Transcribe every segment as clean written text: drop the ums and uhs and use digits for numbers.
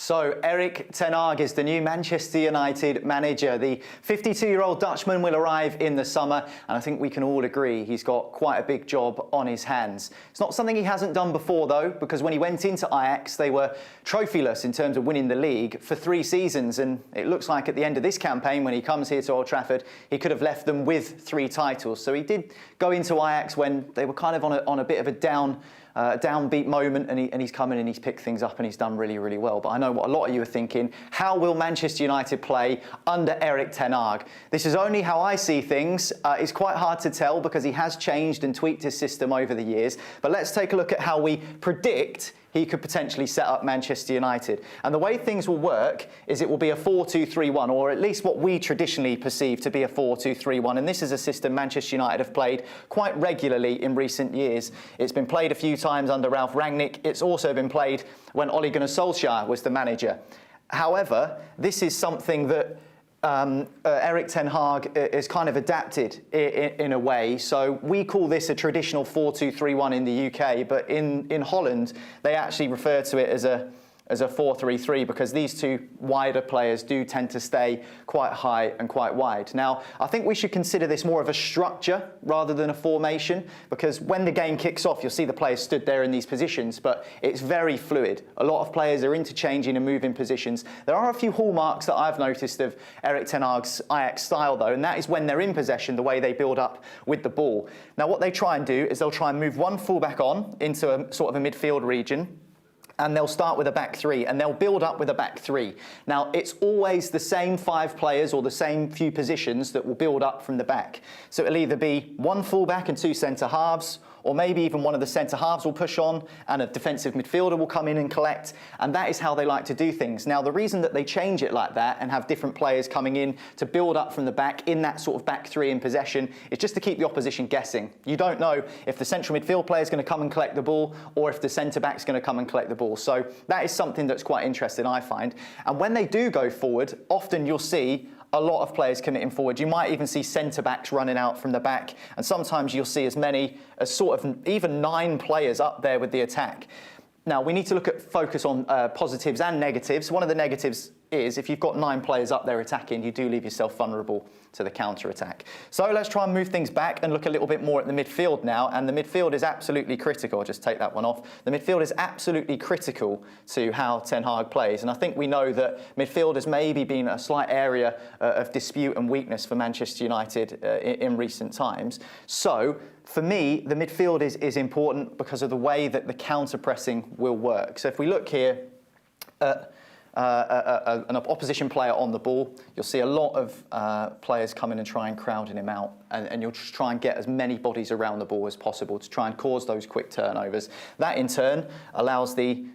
So Erick Ten Hag is the new Manchester United manager. The 52-year-old Dutchman will arrive in the summer, and I think we can all agree he's got quite a big job on his hands. It's not something he hasn't done before, though, because when he went into Ajax, they were trophyless in terms of winning the league for 3 seasons, and it looks like at the end of this campaign, when he comes here to Old Trafford, he could have left them with 3 titles. So he did go into Ajax when they were kind of on a bit of a downbeat moment, and he's come in and he's picked things up and he's done really, really well. But I know what a lot of you are thinking: how will Manchester United play under Erick Ten Hag? This is only how I see things. It's quite hard to tell because he has changed and tweaked his system over the years. But let's take a look at how we predict he could potentially set up Manchester United. And the way things will work is it will be a 4-2-3-1, or at least what we traditionally perceive to be a 4-2-3-1. And this is a system Manchester United have played quite regularly in recent years. It's been played a few times under Ralf Rangnick. It's also been played when Ole Gunnar Solskjaer was the manager. However, this is something that Erick Ten Hag is kind of adapted in a way. So we call this a traditional 4-2-3-1 in the UK, but in Holland they actually refer to it as a 4-3-3 because these 2 wider players do tend to stay quite high and quite wide. Now, I think we should consider this more of a structure rather than a formation, because when the game kicks off, you'll see the players stood there in these positions, but it's very fluid. A lot of players are interchanging and moving positions. There are a few hallmarks that I've noticed of Erick Ten Hag's Ajax style, though, and that is when they're in possession, the way they build up with the ball. Now, what they try and do is they'll try and move one fullback on into a sort of a midfield region, and they'll start with a back 3, and they'll build up with a back 3. Now, it's always the same 5 players or the same few positions that will build up from the back. So it'll either be 1 fullback and 2 centre-halves, or maybe even one of the centre-halves will push on and a defensive midfielder will come in and collect, and that is how they like to do things. Now, the reason that they change it like that and have different players coming in to build up from the back in that sort of back 3 in possession is just to keep the opposition guessing. You don't know if the central midfield player is going to come and collect the ball or if the centre-back is going to come and collect the ball. So that is something that's quite interesting, I find. And when they do go forward, often you'll see a lot of players committing forward. You might even see centre-backs running out from the back, and sometimes you'll see as many as sort of even 9 players up there with the attack. Now, we need to focus on positives and negatives. One of the negatives is if you've got 9 players up there attacking, you do leave yourself vulnerable to the counter-attack. So let's try and move things back and look a little bit more at the midfield now. And the midfield is absolutely critical. I'll just take that one off. The midfield is absolutely critical to how Ten Hag plays. And I think we know that midfield has maybe been a slight area of dispute and weakness for Manchester United in recent times. So for me, the midfield is important because of the way that the counter-pressing will work. So if we look here at an opposition player on the ball, you'll see a lot of players come in and try and crowding him out, and you'll just try and get as many bodies around the ball as possible to try and cause those quick turnovers. That in turn allows the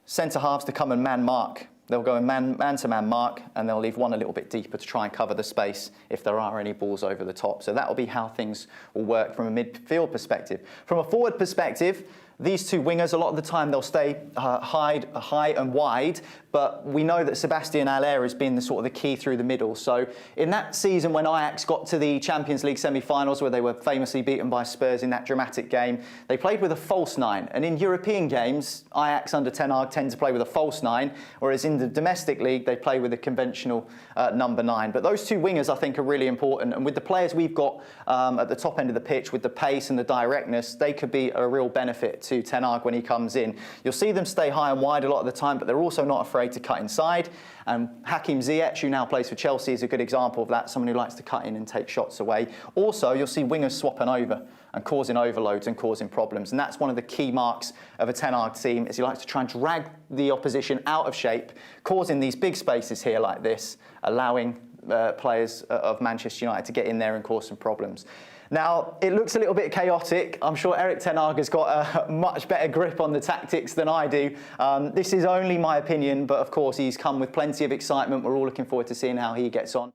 centre-halves to come and man-mark. They'll go in man-to-man mark, and they'll leave one a little bit deeper to try and cover the space if there are any balls over the top. So that will be how things will work from a midfield perspective. From a forward perspective, these 2 wingers, a lot of the time they'll stay high and wide, but we know that Sebastian Haller has been the sort of the key through the middle. So in that season when Ajax got to the Champions League semi-finals, where they were famously beaten by Spurs in that dramatic game, they played with a false 9. And in European games, Ajax under Ten Hag tend to play with a false 9, whereas in the domestic league, they play with a conventional number 9. But those 2 wingers, I think, are really important. And with the players we've got at the top end of the pitch, with the pace and the directness, they could be a real benefit to Ten Hag when he comes in. You'll see them stay high and wide a lot of the time, but they're also not afraid to cut inside. And Hakim Ziyech, who now plays for Chelsea, is a good example of that, someone who likes to cut in and take shots away. Also, you'll see wingers swapping over and causing overloads and causing problems. And that's one of the key marks of a Ten Hag team, is he likes to try and drag the opposition out of shape, causing these big spaces here like this, allowing players of Manchester United to get in there and cause some problems. Now, it looks a little bit chaotic. I'm sure Erick Ten Hag has got a much better grip on the tactics than I do. This is only my opinion, but of course he's come with plenty of excitement. We're all looking forward to seeing how he gets on.